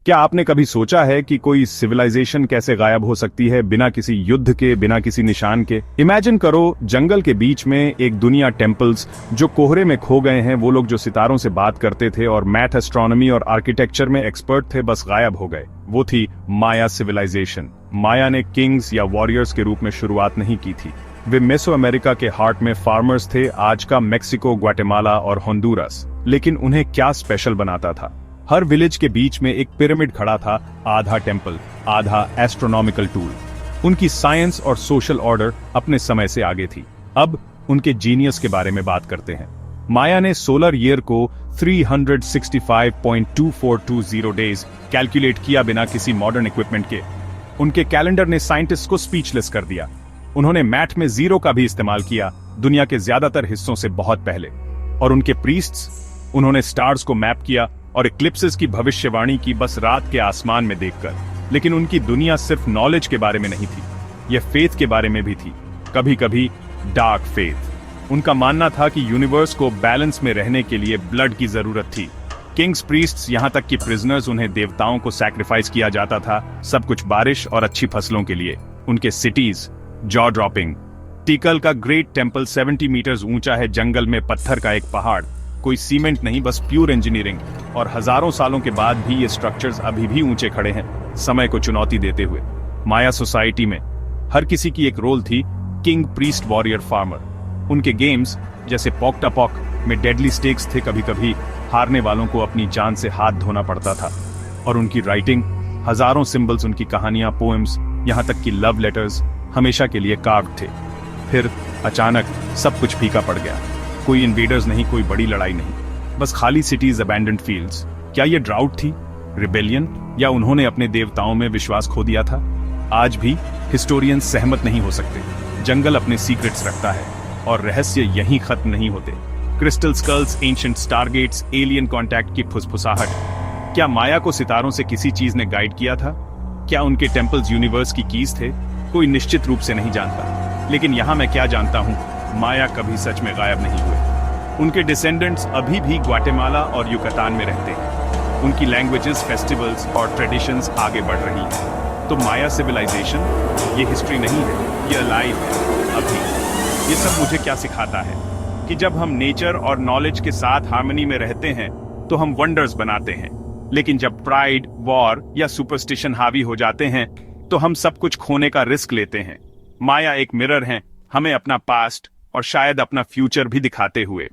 क्या आपने कभी सोचा है कि कोई सिविलाइजेशन कैसे गायब हो सकती है बिना किसी युद्ध के, बिना किसी निशान के? इमेजिन करो, जंगल के बीच में एक दुनिया, टेम्पल्स जो कोहरे में खो गए हैं, वो लोग जो सितारों से बात करते थे और मैथ, एस्ट्रोनॉमी और आर्किटेक्चर में एक्सपर्ट थे, बस गायब हो गए। वो थी माया सिविलाइजेशन। माया ने किंग्स या वॉरियर्स के रूप में शुरुआत नहीं की थी। वे मेसो अमेरिका के हार्ट में फार्मर्स थे, आज का मेक्सिको, ग्वाटेमाला और होंडुरास। लेकिन उन्हें क्या स्पेशल बनाता था? हर विलेज के बीच में एक पिरामिड खड़ा था, आधा टेम्पल, आधा एस्ट्रोनॉमिकल टूल। उनकी साइंस और सोशल ऑर्डर अपने समय से आगे थी। अब उनके जीनियस के बारे में बात करते हैं। माया ने सोलर ईयर को 365.2420 डेज कैलकुलेट किया बिना किसी मॉडर्न इक्विपमेंट के। उनके कैलेंडर ने साइंटिस्ट को स्पीचलेस कर दिया। उन्होंने मैथ में जीरो का भी इस्तेमाल किया, दुनिया के ज्यादातर हिस्सों से बहुत पहले। और उनके प्रीस्ट्स, उन्होंने स्टार्स को मैप किया और इक्लिप्सेस की भविष्यवाणी की, बस रात के आसमान में देखकर। लेकिन उनकी दुनिया सिर्फ नॉलेज के बारे में नहीं थी, यह फेथ के बारे में भी थी, कभी कभी डार्क फेथ। उनका मानना था कि यूनिवर्स को बैलेंस में रहने के लिए ब्लड की जरूरत थी। किंग्स, प्रीस्ट्स, यहां तक कि प्रिजनर्स, उन्हें देवताओं को सैक्रिफाइस किया जाता था, सब कुछ बारिश और अच्छी फसलों के लिए। उनके सिटीज, जॉ ड्रॉपिंग। टिकल का ग्रेट टेम्पल 70 मीटर्स ऊंचा है, जंगल में पत्थर का एक पहाड़, कोई सीमेंट नहीं, बस प्योर इंजीनियरिंग। और हजारों सालों के बाद भी ये स्ट्रक्चर्स अभी भी ऊंचे खड़े हैं, समय को चुनौती देते हुए। माया सोसाइटी में हर किसी की एक रोल थी, किंग, प्रीस्ट, वॉरियर, फार्मर। उनके गेम्स जैसे पॉक में डेडली स्टेक्स थे, कभी कभी हारने वालों को अपनी जान से हाथ धोना पड़ता था। और उनकी राइटिंग, हजारों सिंबल्स, उनकी कहानियां, पोएम्स, यहां तक कि लव लेटर्स हमेशा के लिए कार्व्ड थे। फिर अचानक सब कुछ फीका पड़ गया। कोई इन्वेडर्स नहीं, कोई बड़ी लड़ाई नहीं, बस खाली सिटीज, अबैंडन्ड फील्ड्स। क्या ये ड्राउट थी, रिबेलियन, या उन्होंने अपने देवताओं में विश्वास खो दिया था? आज भी हिस्टोरियंस सहमत नहीं हो सकते। जंगल अपने सीक्रेट्स रखता है और रहस्य यहीं खत्म नहीं होते। Crystal skulls, ancient stargates, alien contact की फुसफुसाहट। क्या माया को सितारों से किसी चीज ने गाइड किया था? क्या उनके टेम्पल्स यूनिवर्स की कीज थे? कोई निश्चित रूप से नहीं जानता। लेकिन यहां मैं क्या जानता हूं, माया कभी सच में गायब नहीं हुए। उनके डिसेंडेंट्स अभी भी ग्वाटेमाला और युकातान में रहते हैं। उनकी लैंग्वेजेस, फेस्टिवल्स और ट्रेडिशंस आगे बढ़ रही हैं। तो माया सिविलाइजेशन ये हिस्ट्री नहीं है, ये अलाइव है अभी। ये सब मुझे क्या सिखाता है कि जब हम नेचर और नॉलेज के साथ हार्मनी में रहते हैं तो हम वंडर्स बनाते हैं। लेकिन जब प्राइड, वॉर या सुपरस्टिशन हावी हो जाते हैं तो हम सब कुछ खोने का रिस्क लेते हैं। माया एक मिरर है, हमें अपना पास्ट और शायद अपना फ्यूचर भी दिखाते हुए।